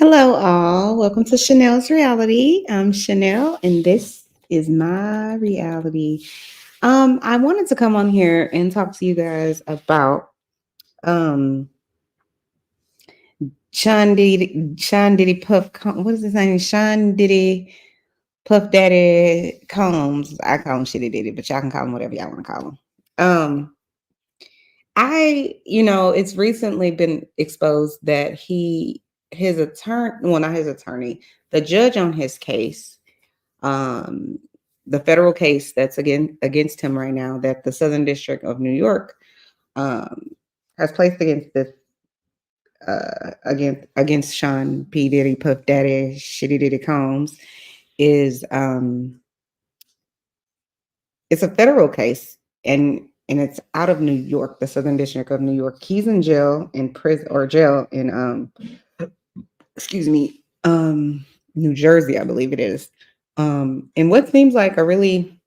Hello, all. Welcome to Chanel's Reality. I'm Chanel, and this is my reality. I wanted to come on here and talk to you guys about Sean Diddy Puff. What is his name? Sean Diddy Puff Daddy Combs. I call him Shitty Diddy, but y'all can call him whatever y'all want to call him. It's recently been exposed that his attorney, well, not his attorney, the judge on his case, um, the federal case that's against him right now, that the Southern District of New York has placed against this against Sean P. Diddy, Puff Daddy, Shitty Diddy Combs, is it's a federal case, and it's out of New York, the Southern District of New York. He's in jail in prison or jail in excuse me, New Jersey, I believe it is. In what seems like a really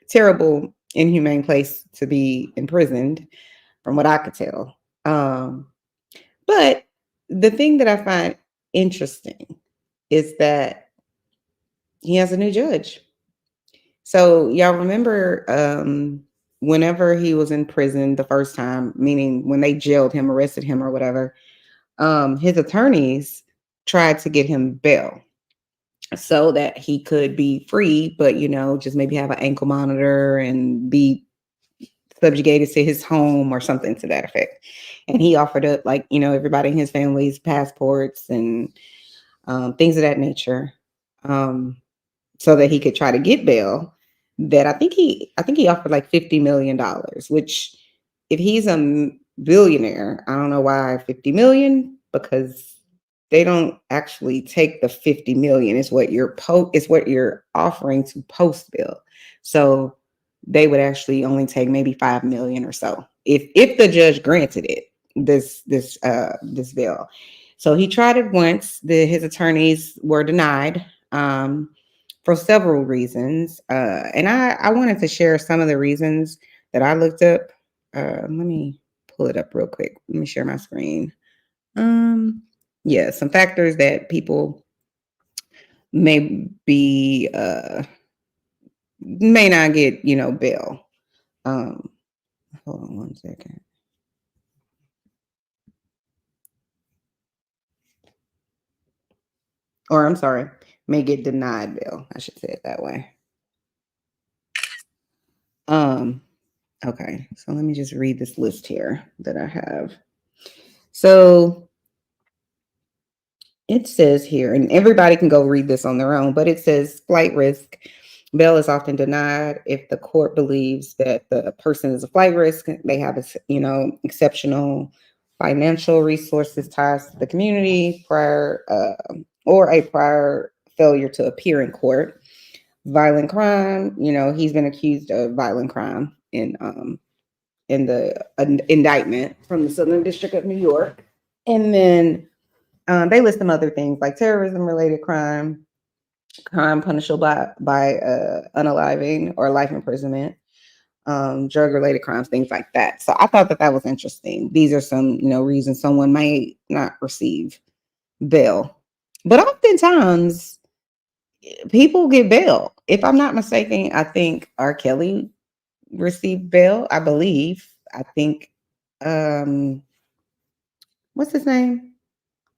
terrible, inhumane place to be imprisoned, from what I could tell. But the thing that I find interesting is that he has a new judge. So y'all remember whenever he was in prison the first time, meaning when they jailed him, arrested him, or whatever, his attorneys tried to get him bail so that he could be free, but just maybe have an ankle monitor and be subjugated to his home or something to that effect. And he offered up, like, everybody in his family's passports and things of that nature, so that he could try to get bail. That I think he offered like $50 million, which, if he's a billionaire, I don't know why 50 million, because they don't actually take the 50 million. It's what you're offering to post bill. So they would actually only take maybe 5 million or so if the judge granted it this bill. So he tried it once. His attorneys were denied for several reasons. And I wanted to share some of the reasons that I looked up. Let me pull it up real quick. Let me share my screen. Yeah, some factors that people may not get, bail. Hold on one second. Or I'm sorry, may get denied bail. I should say it that way. Okay, so let me just read this list here that I have. So it says here, and everybody can go read this on their own, but it says flight risk. Bail is often denied if the court believes that the person is a flight risk. They have, exceptional financial resources, ties to the community, or a prior failure to appear in court. Violent crime. He's been accused of violent crime in the indictment from the Southern District of New York, and then they list some other things like terrorism-related crime punishable by unaliving or life imprisonment, drug-related crimes, things like that. So I thought that was interesting. These are some, reasons someone might not receive bail. But oftentimes, people get bail. If I'm not mistaken, I think R. Kelly received bail, I believe. I think, what's his name?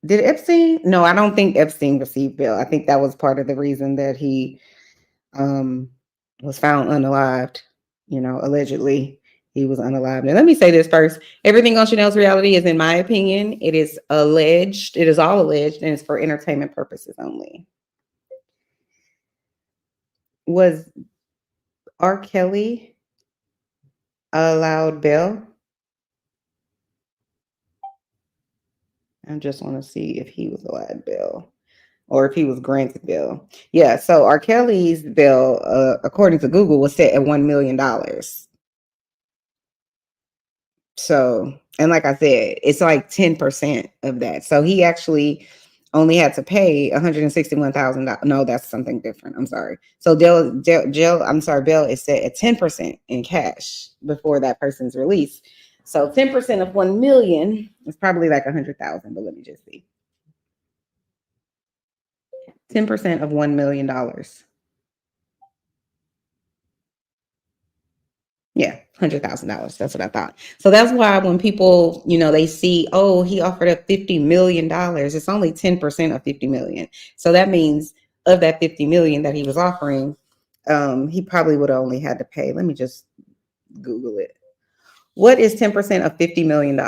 Did Epstein? No, I don't think Epstein received bail. I think that was part of the reason that he was found unalived. Allegedly he was unalived. And let me say this first: everything on Chanel's Reality is, in my opinion, it is alleged. It is all alleged, and it's for entertainment purposes only. Was R. Kelly allowed bail? I just want to see if he was allowed bail, or if he was granted bail. Yeah, so R. Kelly's bail, according to Google, was set at $1 million. So, and like I said, it's like 10% of that. So he actually only had to pay $161,000. No, that's something different. I'm sorry. So bail is set at 10% in cash before that person's release. So 10% of 1 million is probably like 100,000, but let me just see. 10% of $1 million. Yeah, $100,000. That's what I thought. So that's why when people, they see, oh, he offered up $50 million, it's only 10% of 50 million. So that means of that 50 million that he was offering, he probably would have only had to pay. Let me just Google it. What is 10% of $50 million?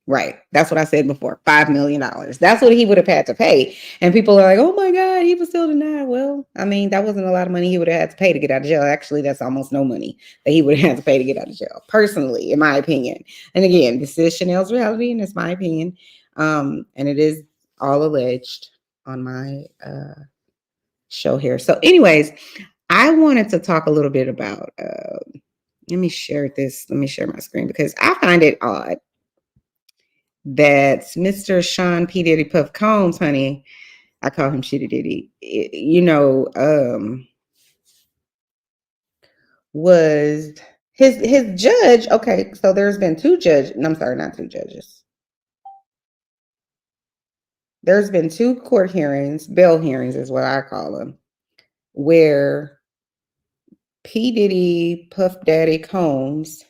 Right. That's what I said before. $5 million. That's what he would have had to pay. And people are like, oh my God, he was still denied. Well, I mean, that wasn't a lot of money he would have had to pay to get out of jail. Actually, that's almost no money that he would have had to pay to get out of jail, personally, in my opinion. And again, this is Chanel's reality, and it's my opinion. And it is all alleged on my show here. So, anyways, I wanted to talk a little bit about let me share this. Let me share my screen because I find it odd that Mr. Sean P. Diddy Puff Combs, honey, I call him Shitty Diddy, was his judge. Okay, so there's been two judges. I'm sorry, not two judges. There's been two court hearings, bail hearings is what I call them, where P. Diddy Puff Daddy Combs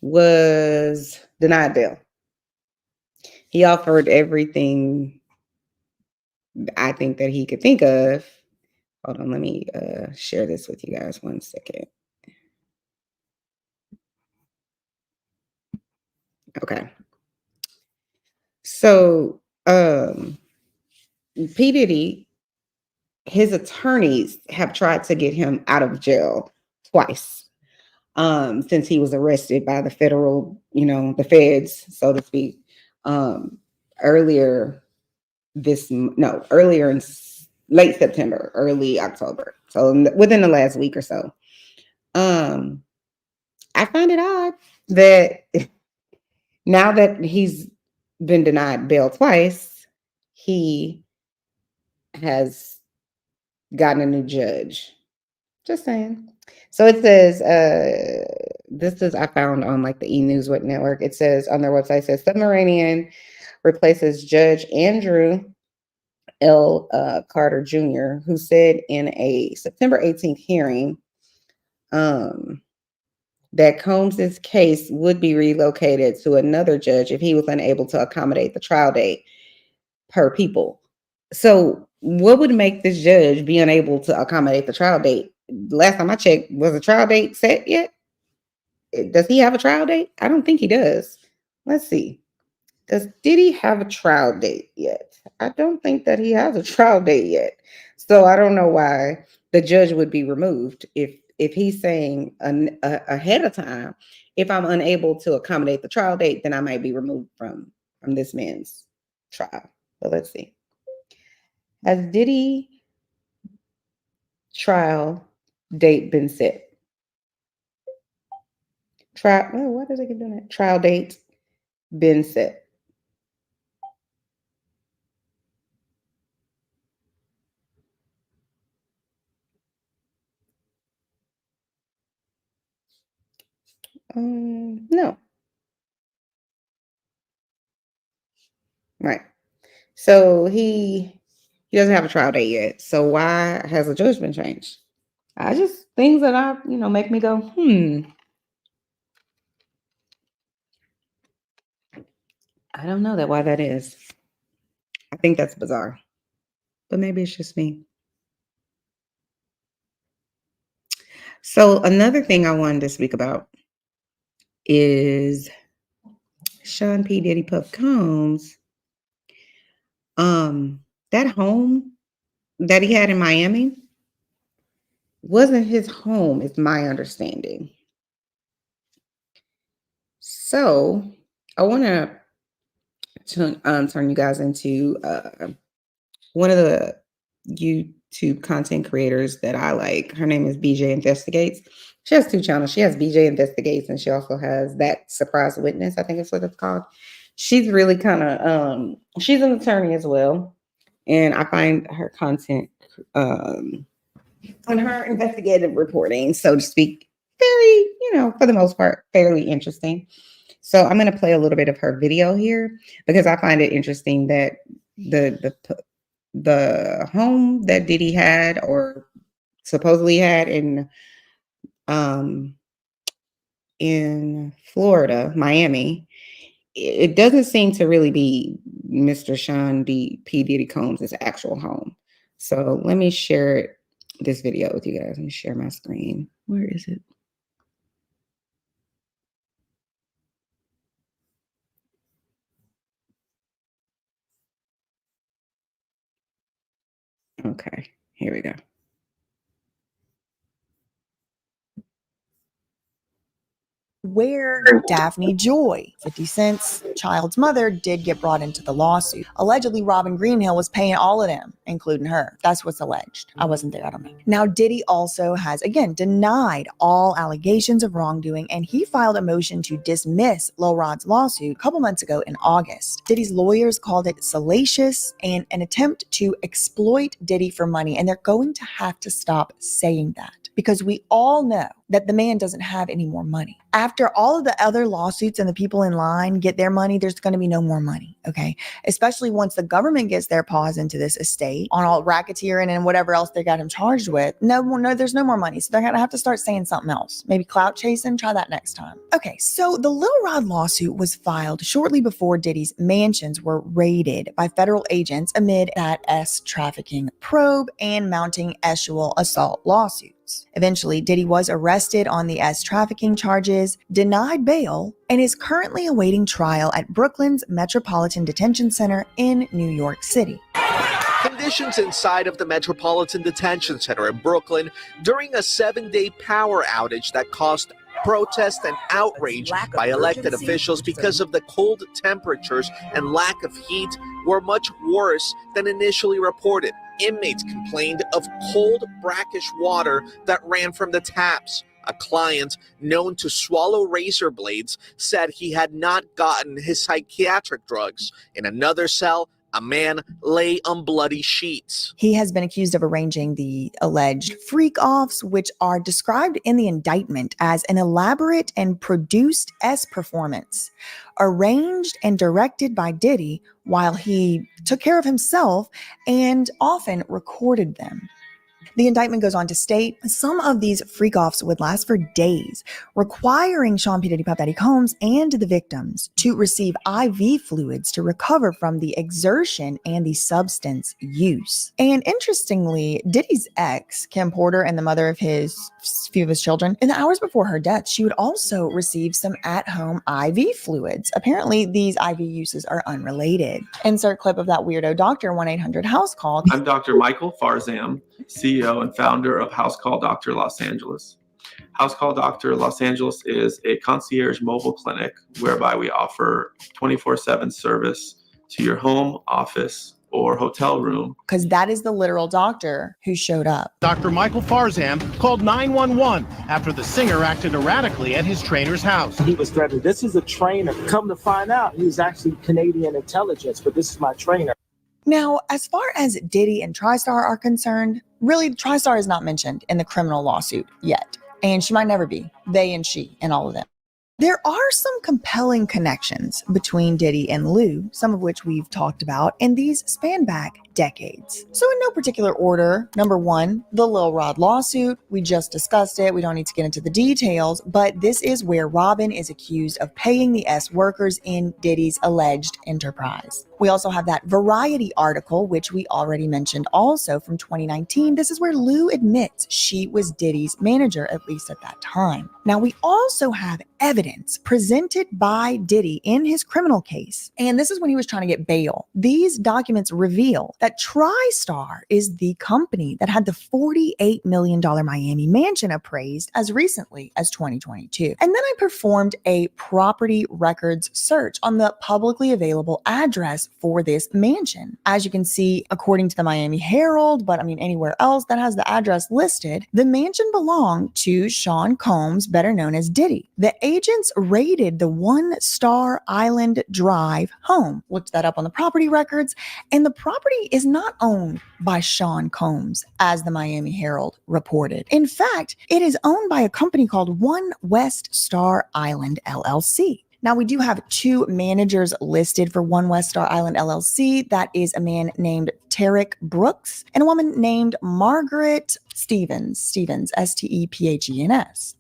was denied bail. He offered everything I think that he could think of. Hold on, let me share this with you guys 1 second. Okay. So P. Diddy, his attorneys have tried to get him out of jail twice since he was arrested by the federal, the feds, so to speak, earlier in late September, early October. So within the last week or so. I find it odd that now that he's been denied bail twice, he has gotten a new judge. Just saying. So it says, I found on like the E-News Network. It says on their website, it says Submarinian replaces Judge Andrew L. Carter Jr., who said in a September 18th hearing that Combs's case would be relocated to another judge if he was unable to accommodate the trial date per people. So what would make this judge be unable to accommodate the trial date? Last time I checked, was the trial date set yet? Does he have a trial date? I don't think he does. Let's see. Did he have a trial date yet? I don't think that he has a trial date yet. So I don't know why the judge would be removed if he's saying ahead of time, if I'm unable to accommodate the trial date, then I might be removed from this man's trial. So let's see. Has Diddy trial date been set? Why does it keep doing that? Trial date been set. No. Right. So he doesn't have a trial date yet. So why has the judgment changed? Things that make me go, I don't know why that is. I think that's bizarre, but maybe it's just me. So another thing I wanted to speak about is Sean P. Diddy Puff Combs. That home that he had in Miami wasn't his home, is my understanding. So I want to turn you guys into one of the YouTube content creators that I like. Her name is BJ Investigates. She has two channels. She has BJ Investigates, and she also has That Surprise Witness, I think it's what it's called. She's really kind of she's an attorney as well, and I find her content on her investigative reporting, so to speak, very, for the most part, fairly interesting. So I'm going to play a little bit of her video here because I find it interesting that the home that Diddy had or supposedly had um in Florida, Miami, it doesn't seem to really be Mr. Sean P. Diddy Combs' actual home. So let me share this video with you guys. Let me share my screen. Where is it? Okay, here we go. Where Daphne Joy, 50 Cent's child's mother, did get brought into the lawsuit. Allegedly, Robyn Greenhill was paying all of them, including her. That's what's alleged. I wasn't there, I don't know. Now, Diddy also has, again, denied all allegations of wrongdoing, and he filed a motion to dismiss Lil Rod's lawsuit a couple months ago in August. Diddy's lawyers called it salacious and an attempt to exploit Diddy for money, and they're going to have to stop saying that because we all know that the man doesn't have any more money. After all of the other lawsuits and the people in line get their money, there's going to be no more money, okay? Especially once the government gets their paws into this estate on all racketeering and whatever else they got him charged with. No, there's no more money. So they're going to have to start saying something else. Maybe clout chasing, try that next time. Okay, so the Lil Rod lawsuit was filed shortly before Diddy's mansions were raided by federal agents amid that S trafficking probe and mounting sexual assault lawsuits. Eventually, Diddy was arrested on the S trafficking charges, denied bail, and is currently awaiting trial at Brooklyn's Metropolitan Detention Center in New York City. Conditions inside of the Metropolitan Detention Center in Brooklyn during a 7-day power outage that caused protest and outrage by elected officials because of the cold temperatures and lack of heat were much worse than initially reported. Inmates complained of cold, brackish water that ran from the taps. A client known to swallow razor blades said he had not gotten his psychiatric drugs. In another cell, a man lay on bloody sheets. He has been accused of arranging the alleged freak-offs, which are described in the indictment as an elaborate and produced S performance, arranged and directed by Diddy while he took care of himself and often recorded them. The indictment goes on to state some of these freak-offs would last for days, requiring Sean P. Diddy Puff Daddy Combs and the victims to receive IV fluids to recover from the exertion and the substance use. And interestingly, Diddy's ex, Kim Porter, and the mother of his few of his children, in the hours before her death, she would also receive some at-home IV fluids. Apparently, these IV uses are unrelated. Insert clip of that weirdo doctor 1-800-HOUSE call. I'm Dr. Michael Farzam, CEO and founder of House Call Doctor Los Angeles. House Call Doctor Los Angeles is a concierge mobile clinic whereby we offer 24/7 service to your home, office, or hotel room. Because that is the literal doctor who showed up. Dr. Michael Farzam called 911 after the singer acted erratically at his trainer's house. He was threatened. This is a trainer. Come to find out, he was actually Canadian intelligence, but this is my trainer. Now, as far as Diddy and TriStar are concerned, really, TriStar is not mentioned in the criminal lawsuit yet. And she might never be. They and she and all of them. There are some compelling connections between Diddy and Lou, some of which we've talked about, and these span back decades. So in no particular order, number one, the Lil Rod lawsuit. We just discussed it. We don't need to get into the details, but this is where Robyn is accused of paying the S workers in Diddy's alleged enterprise. We also have that Variety article, which we already mentioned also from 2019. This is where Lou admits she was Diddy's manager, at least at that time. Now, we also have evidence presented by Diddy in his criminal case, and this is when he was trying to get bail. These documents reveal that TriStar is the company that had the $48 million Miami mansion appraised as recently as 2022. And then I performed a property records search on the publicly available address for this mansion. As you can see, according to the Miami Herald, but I mean anywhere else that has the address listed, the mansion belonged to Sean Combs, better known as Diddy. The agents raided the One Star Island Drive home, looked that up on the property records, and the property is not owned by Sean Combs, as the Miami Herald reported. In fact, it is owned by a company called One West Star Island LLC. Now, we do have 2 managers listed for One West Star Island LLC. That is a man named Tarek Brooks and a woman named Margaret Stevens, Stephenes.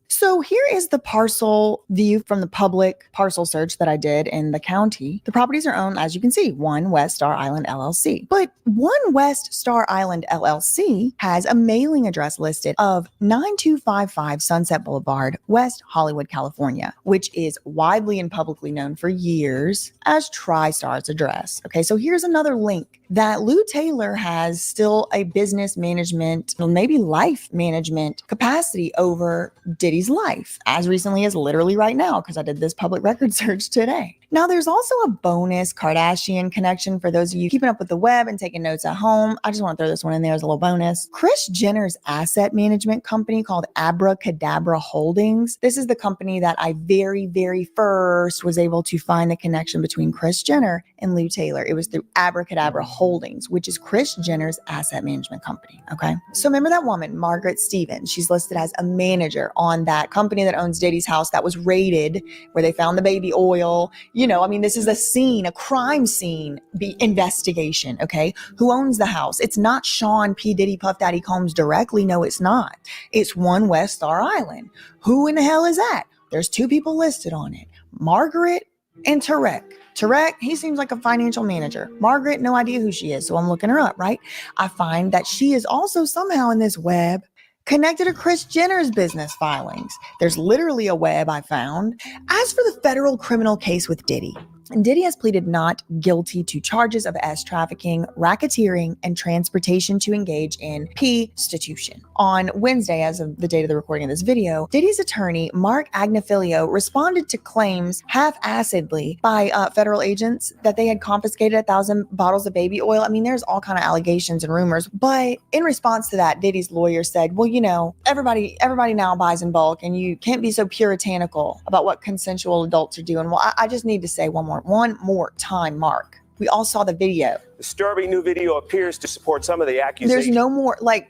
So here is the parcel view from the public parcel search that I did in the county. The properties are owned, as you can see, One West Star Island LLC. But One West Star Island LLC has a mailing address listed of 9255 Sunset Boulevard, West Hollywood, California, which is widely and publicly known for years as TriStar's address. Okay, so here's another link that Lou Taylor has still a business management, or maybe life management capacity over Diddy's life, as recently as literally right now, because I did this public record search today. Now, there's also a bonus Kardashian connection for those of you keeping up with the web and taking notes at home. I just want to throw this one in there as a little bonus. Kris Jenner's asset management company called Abracadabra Holdings. This is the company that I very first was able to find the connection between Kris Jenner and Lou Taylor. It was through Abracadabra Holdings, which is Kris Jenner's asset management company. Okay. So remember that woman, Margaret Stevens. She's listed as a manager on that company that owns Diddy's house that was raided, where they found the baby oil. You know, I mean, this is a scene, a crime scene investigation, okay? Who owns the house? It's not Sean P. Diddy Puff Daddy Combs directly. No, it's not. It's One West Star Island. Who in the hell is that? There's 2 people listed on it, Margaret and Tarek. Tarek, he seems like a financial manager. Margaret, no idea who she is, so I'm looking her up, right? I find that she is also somehow in this web connected to Kris Jenner's business filings. There's literally a web I found. As for the federal criminal case with Diddy, Diddy has pleaded not guilty to charges of trafficking, racketeering, and transportation to engage in prostitution. On Wednesday, as of the date of the recording of this video, Diddy's attorney, Mark Agnifilio, responded to claims half-assedly by federal agents that they had confiscated 1,000 bottles of baby oil. I mean, there's all kind of allegations and rumors, but in response to that, Diddy's lawyer said, well, you know, everybody now buys in bulk, and you can't be so puritanical about what consensual adults are doing. Well, I just need to say one more time, Mark. We all saw the video. Disturbing new video appears to support some of the accusations. There's no more, like...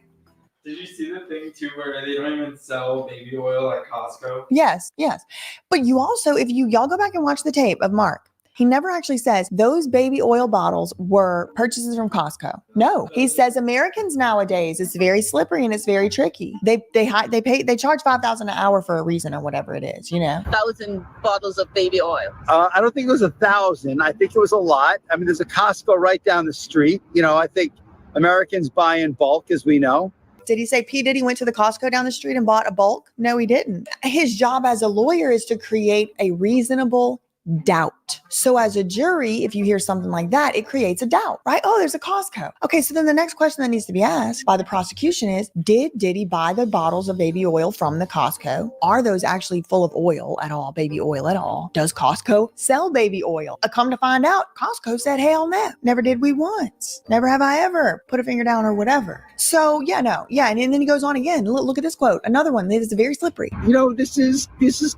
Did you see the thing too where they don't even sell baby oil at Costco? Yes. But you also, if y'all go back and watch the tape of Mark, he never actually says those baby oil bottles were purchases from Costco. No, he says Americans nowadays, it's very slippery and it's very tricky. They charge $5,000 an hour for a reason or whatever it is, you know. 1,000 bottles of baby oil. I don't think it was 1,000. I think it was a lot. I mean, there's a Costco right down the street. You know, I think Americans buy in bulk, as we know. Did he say P. Diddy went to the Costco down the street and bought a bulk? No, he didn't. His job as a lawyer is to create a reasonable doubt. So as a jury, if you hear something like that, it creates a doubt, right? Oh, there's a Costco. Okay, so then the next question that needs to be asked by the prosecution is, did Diddy buy the bottles of baby oil from the Costco? Are those actually full of oil at all, baby oil at all? Does Costco sell baby oil? Come to find out, Costco said, hell no. Never did we once. Never have I ever put a finger down or whatever. So yeah. And then he goes on again. Look at this quote. Another one that is very slippery. You know, this is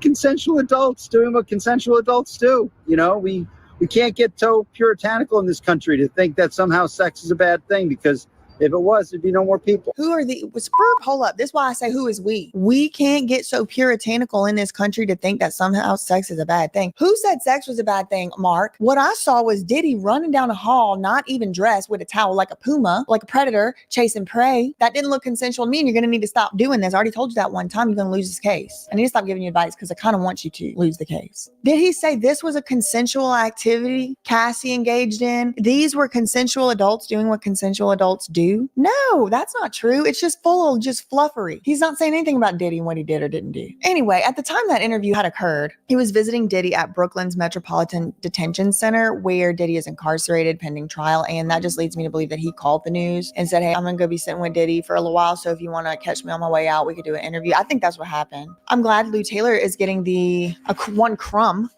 consensual adults doing what consensual adults do. You know, we can't get so puritanical in this country to think that somehow sex is a bad thing, because if it was, there'd be no more people. Who are the... Hold up. This is why I say who is we. We can't get so puritanical in this country to think that somehow sex is a bad thing. Who said sex was a bad thing, Mark? What I saw was Diddy running down a hall, not even dressed, with a towel like a puma, like a predator, chasing prey. That didn't look consensual to me, and you're going to need to stop doing this. I already told you that one time. You're going to lose this case. I need to stop giving you advice because I kind of want you to lose the case. Did he say this was a consensual activity Cassie engaged in? These were consensual adults doing what consensual adults do? No, that's not true. It's just full of just fluffery. He's not saying anything about Diddy and what he did or didn't do. Anyway, at the time that interview had occurred, he was visiting Diddy at Brooklyn's Metropolitan Detention Center, where Diddy is incarcerated pending trial. And that just leads me to believe that he called the news and said, hey, I'm going to go be sitting with Diddy for a little while. So if you want to catch me on my way out, we could do an interview. I think that's what happened. I'm glad Lou Taylor is getting one crumb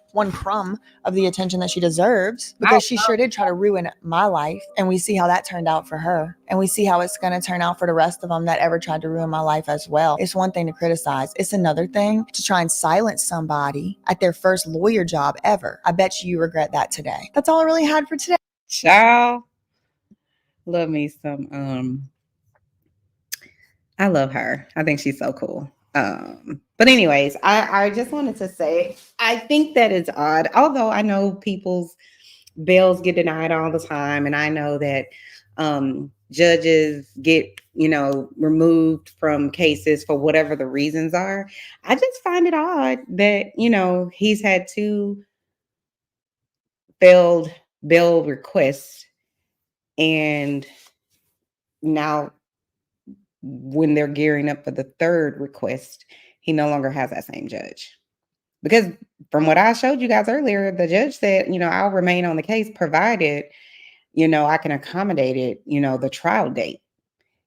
of the attention that she deserves, because she sure did try to ruin my life. And we see how that turned out for her. And we see how it's going to turn out for the rest of them that ever tried to ruin my life as well. It's one thing to criticize. It's another thing to try and silence somebody at their first lawyer job ever. I bet you regret that today. That's all I really had for today. Child, love me some, I love her. I think she's so cool. But anyways, I just wanted to say, I think that it's odd, although I know people's bails get denied all the time, and I know that judges get, removed from cases for whatever the reasons are. I just find it odd that, he's had two failed bail requests, and now when they're gearing up for the third request, he no longer has that same judge. Because from what I showed you guys earlier, the judge said, I'll remain on the case provided, I can accommodate it, the trial date.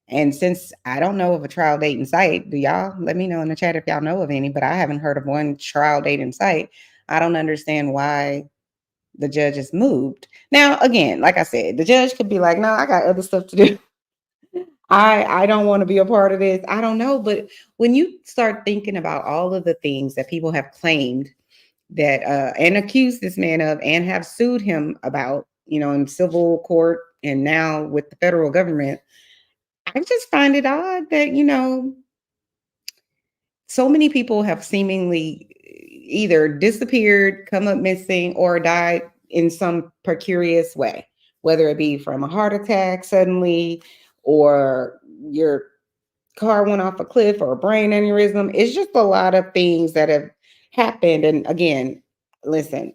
And since I don't know of a trial date in sight, do y'all let me know in the chat if y'all know of any, but I haven't heard of one trial date in sight. I don't understand why the judge is moved. Now, again, like I said, the judge could be like, no, I got other stuff to do. I don't want to be a part of this. I don't know. But when you start thinking about all of the things that people have claimed that and accused this man of and have sued him about, in civil court and now with the federal government, I just find it odd that, so many people have seemingly either disappeared, come up missing, or died in some precarious way, whether it be from a heart attack suddenly, or your car went off a cliff, or a brain aneurysm. It's just a lot of things that have happened. And again, listen,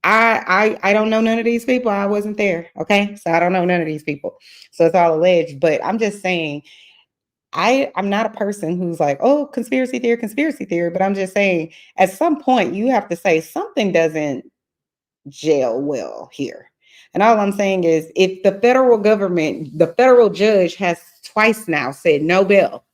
I don't know none of these people. I wasn't there. Okay. So I don't know none of these people. So it's all alleged. But I'm just saying, I'm not a person who's like, oh, conspiracy theory. But I'm just saying, at some point, you have to say something doesn't gel well here. And all I'm saying is, if the federal government, the federal judge has twice now said no bail,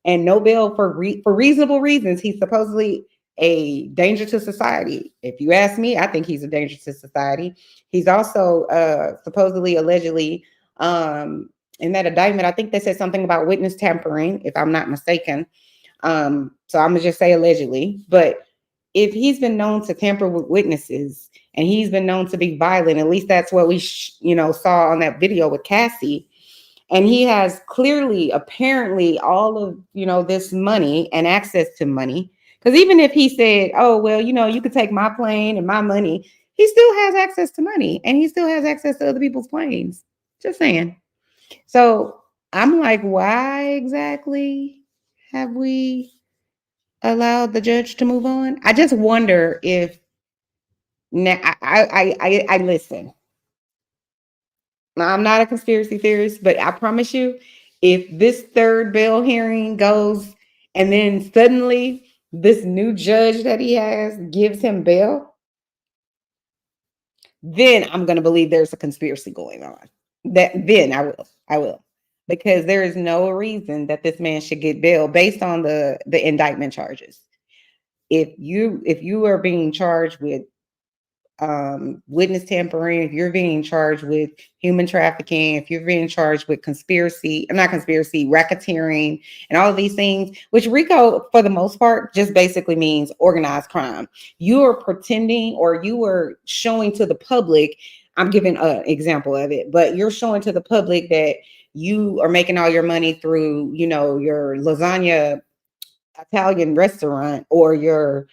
and no bail for reasonable reasons, he's supposedly a danger to society. If you ask me, I think he's a danger to society. He's also supposedly, allegedly, in that indictment, I think they said something about witness tampering, if I'm not mistaken. So I'm gonna just say allegedly. But if he's been known to tamper with witnesses and he's been known to be violent, at least that's what we saw on that video with Cassie. And he has clearly, apparently, all of this money and access to money. Because even if he said, oh, well, you could take my plane and my money, he still has access to money, and he still has access to other people's planes. Just saying. So I'm like, why exactly have we allowed the judge to move on? I just wonder if now I listen. Now, I'm not a conspiracy theorist, but I promise you, if this third bail hearing goes and then suddenly this new judge that he has gives him bail, then I'm going to believe there's a conspiracy going on. Then I will, because there is no reason that this man should get bail based on the indictment charges. If you are being charged with witness tampering, if you're being charged with human trafficking, if you're being charged with racketeering, and all of these things, which RICO, for the most part, just basically means organized crime. You are pretending, or you are showing to the public, I'm giving an example of it, but you're showing to the public that you are making all your money through, your lasagna Italian restaurant, or your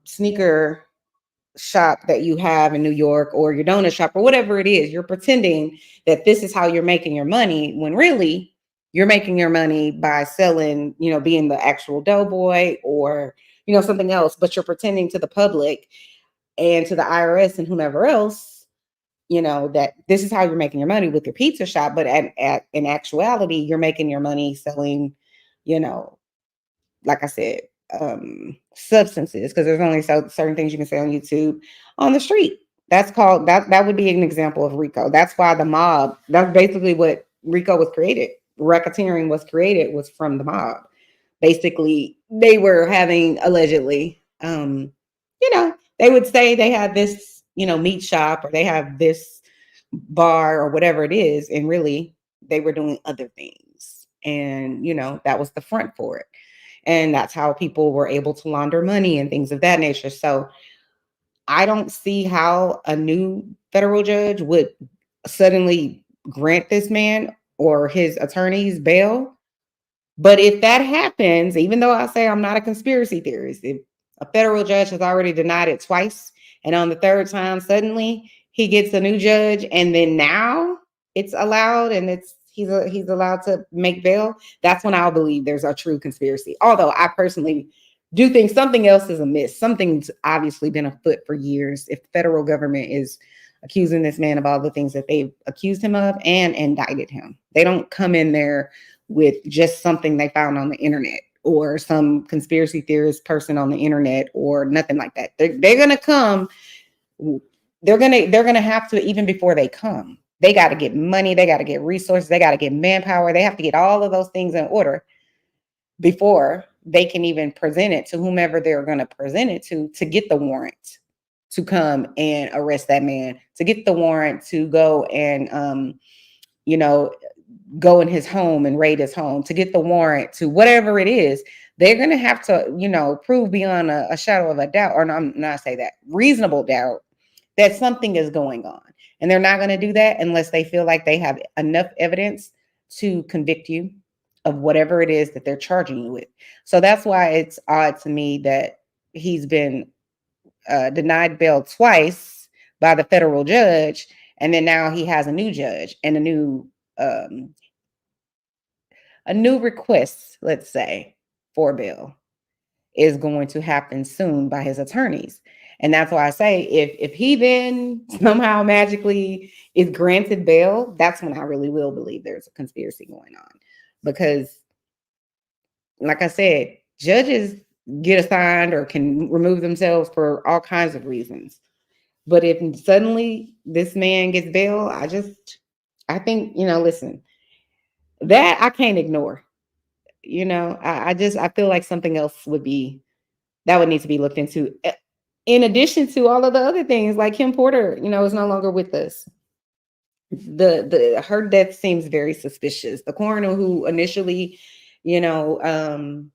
sneaker shop that you have in New York, or your donut shop, or whatever it is. You're pretending that this is how you're making your money, when really you're making your money by selling, being the actual doughboy, or something else. But you're pretending to the public and to the IRS and whomever else, that this is how you're making your money with your pizza shop. But in actuality, you're making your money selling, like I said, substances, because there's only certain things you can say on YouTube, on the street. That's called, that would be an example of RICO. That's why the mob, that's basically what RICO was created. Racketeering was created, was from the mob. Basically, they were having, allegedly, they would say they had this, meat shop, or they have this bar, or whatever it is, and really they were doing other things. And that was the front for it. And that's how people were able to launder money and things of that nature. So I don't see how a new federal judge would suddenly grant this man or his attorneys bail But if that happens, even though I say I'm not a conspiracy theorist, if a federal judge has already denied it twice, and on the third time, suddenly he gets a new judge, and then now it's allowed, and he's allowed to make bail, that's when I'll believe there's a true conspiracy. Although I personally do think something else is amiss. Something's obviously been afoot for years. If the federal government is accusing this man of all the things that they've accused him of and indicted him, they don't come in there with just something they found on the internet or some conspiracy theorist person on the internet or nothing like that. They're going to come. They're going to have to, even before they come, they got to get money. They got to get resources. They got to get manpower. They have to get all of those things in order before they can even present it to whomever they're going to present it to get the warrant to come and arrest that man, to get the warrant to go and, go in his home and raid his home, to get the warrant to whatever it is. They're going to have to, prove beyond a shadow of a doubt, or not say that, reasonable doubt, that something is going on. And they're not going to do that unless they feel like they have enough evidence to convict you of whatever it is that they're charging you with. So that's why it's odd to me that he's been denied bail twice by the federal judge, and then now he has a new judge and a new request, let's say, for bail is going to happen soon by his attorneys. And that's why I say if he then somehow magically is granted bail, that's when I really will believe there's a conspiracy going on. Because, like I said, judges get assigned or can remove themselves for all kinds of reasons. But if suddenly this man gets bail, I think, listen, that I can't ignore. I feel like something else would need to be looked into. In addition to all of the other things, like Kim Porter, is no longer with us. Her death seems very suspicious. The coroner who initially, did the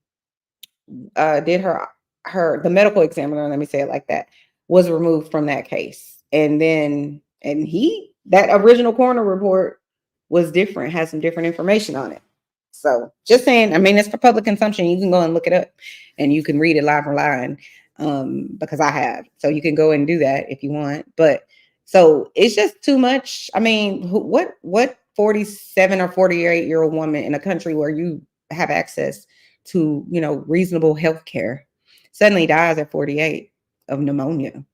medical examiner, let me say it like that, was removed from that case. And that original coroner report was different, had some different information on it. So just saying, it's for public consumption. You can go and look it up and you can read it live online, because I have. So you can go and do that if you want. But so it's just too much. What 47 or 48-year-old woman in a country where you have access to, reasonable health care suddenly dies at 48 of pneumonia?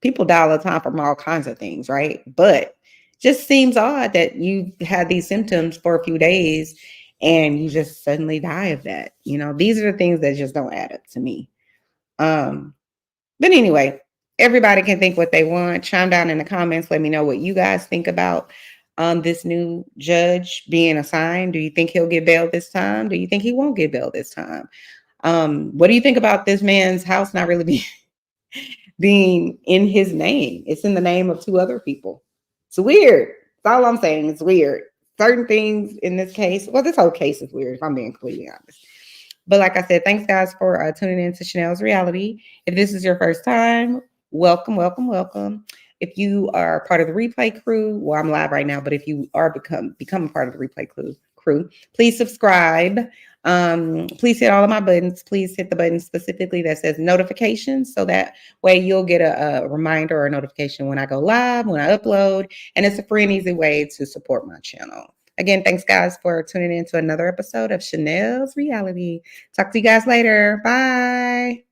People die all the time from all kinds of things, right? But just seems odd that you had these symptoms for a few days and you just suddenly die of that. These are the things that just don't add up to me. But anyway, everybody can think what they want. Chime down in the comments. Let me know what you guys think about this new judge being assigned. Do you think he'll get bail this time? Do you think he won't get bail this time? What do you think about this man's house not really being in his name? It's in the name of two other people. It's weird. That's all I'm saying. It's weird. Certain things in this case, well, this whole case is weird, if I'm being completely honest. But like I said, thanks guys for tuning in to Chanel's Reality. If this is your first time, welcome, welcome, welcome. If you are part of the replay crew, well, I'm live right now, but if you are become a part of the replay crew, please subscribe. Please hit all of my buttons. Please hit the button specifically that says notifications, so that way you'll get a reminder or a notification when I go live, when I upload, and it's a free and easy way to support my channel. Again, thanks guys for tuning in to another episode of Chanel's Reality. Talk to you guys later. Bye.